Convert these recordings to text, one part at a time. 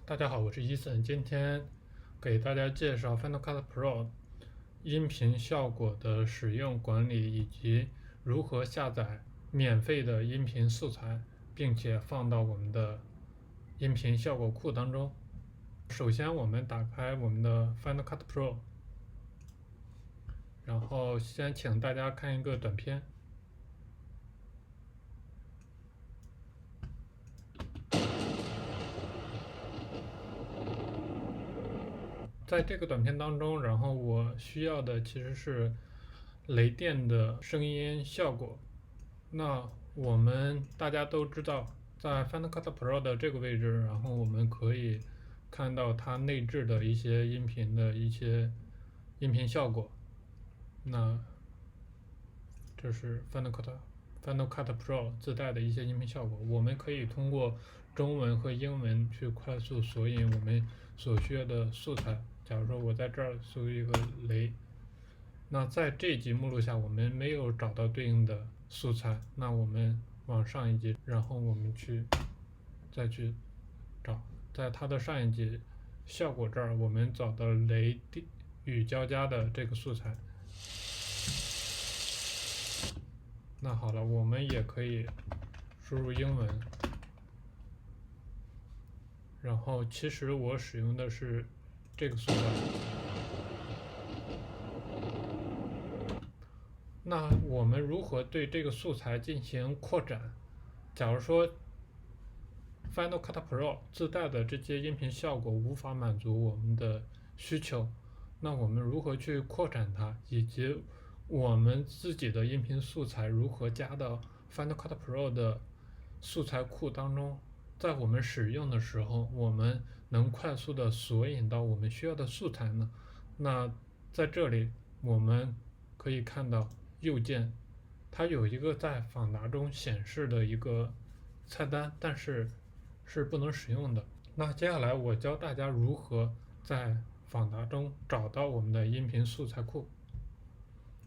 大家好，我是伊森，今天给大家介绍 Final Cut Pro 音频效果的使用管理以及如何下载免费的音频素材，并且放到我们的音频效果库当中。首先，我们打开我们的 Final Cut Pro， 然后先请大家看一个短片。在这个短片当中，然后我需要的其实是雷电的声音效果。那我们大家都知道，在 Final Cut Pro 的这个位置，然后我们可以看到它内置的一些音频效果。那这是 Final Cut Pro 自带的一些音频效果，我们可以通过中文和英文去快速索引我们所需要的素材。假如说我在这儿搜一个雷，那在这级目录下我们没有找到对应的素材，那我们往上一级，然后我们再去找，在它的上一级效果这儿，我们找到雷雨交加的这个素材。那好了，我们也可以输入英文，然后其实我使用的是这个素材。那我们如何对这个素材进行扩展？假如说 Final Cut Pro 自带的这些音频效果无法满足我们的需求，那我们如何去扩展它，以及我们自己的音频素材如何加到 Final Cut Pro 的素材库当中？在我们使用的时候，我们能快速的索引到我们需要的素材呢？那在这里我们可以看到右键，它有一个在访达中显示的一个菜单，但是不能使用的。那接下来我教大家如何在访达中找到我们的音频素材库。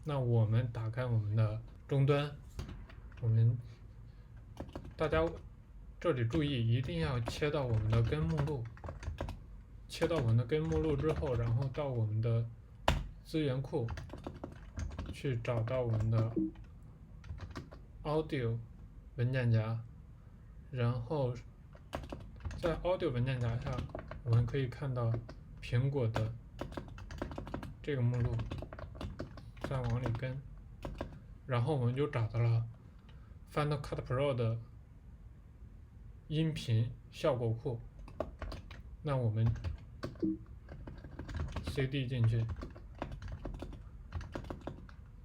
那我们打开我们的终端，大家这里注意，一定要切到我们的根目录。切到我们的根目录之后，然后到我们的资源库去找到我们的 Audio 文件夹，然后在 Audio 文件夹下，我们可以看到苹果的这个目录，再往里跟，然后我们就找到了 Final Cut Pro 的音频效果库。那我们 CD 进去，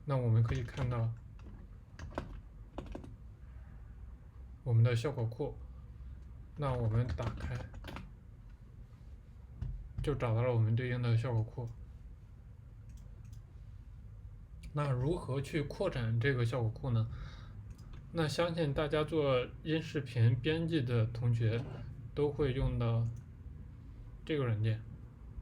那我们可以看到我们的效果库。那我们打开，就找到了我们对应的效果库。那如何去扩展这个效果库呢？那相信大家做音视频编辑的同学都会用到这个软件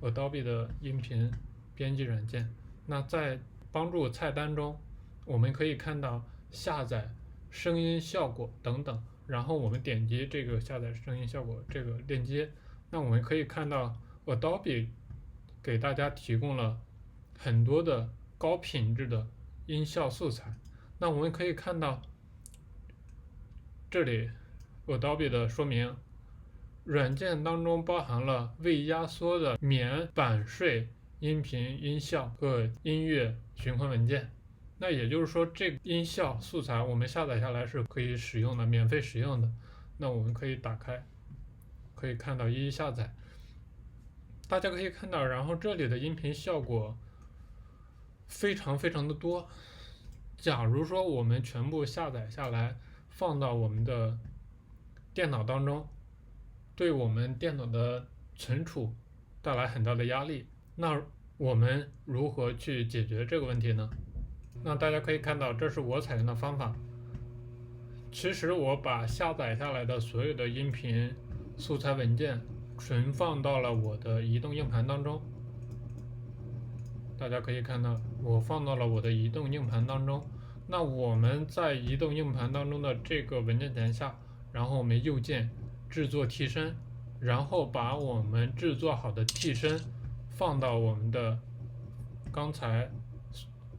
Adobe 的音频编辑软件。那在帮助菜单中，我们可以看到下载声音效果等等，然后我们点击这个下载声音效果这个链接，那我们可以看到 Adobe 给大家提供了很多的高品质的音效素材。那我们可以看到这里 Adobe 的说明，软件当中包含了未压缩的免版税音频音效和音乐循环文件。那也就是说，这个音效素材我们下载下来是可以使用的，免费使用的。那我们可以打开，可以看到一一下载。大家可以看到，然后这里的音频效果非常的多。假如说我们全部下载下来，放到我们的电脑当中，对我们电脑的存储带来很大的压力。那我们如何去解决这个问题呢？那大家可以看到，这是我采用的方法。其实我把下载下来的所有的音频素材文件存放到了我的移动硬盘当中。大家可以看到，我放到了我的移动硬盘当中。那我们在移动硬盘当中的这个文件夹下，然后我们右键制作替身，然后把我们制作好的替身放到我们的刚才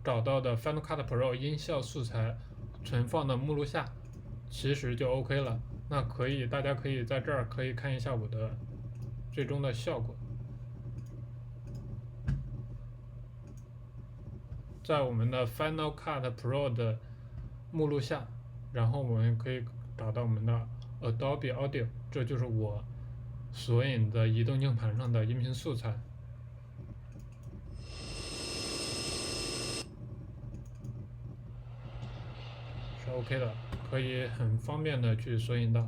找到的 Final Cut Pro 音效素材存放的目录下，其实就 OK 了。那大家可以在这儿可以看一下我的最终的效果。在我们的 Final Cut Pro 的目录下，然后我们可以找到我们的 Adobe Audio， 这就是我索引的移动硬盘上的音频素材。是 OK 的，可以很方便的去索引到。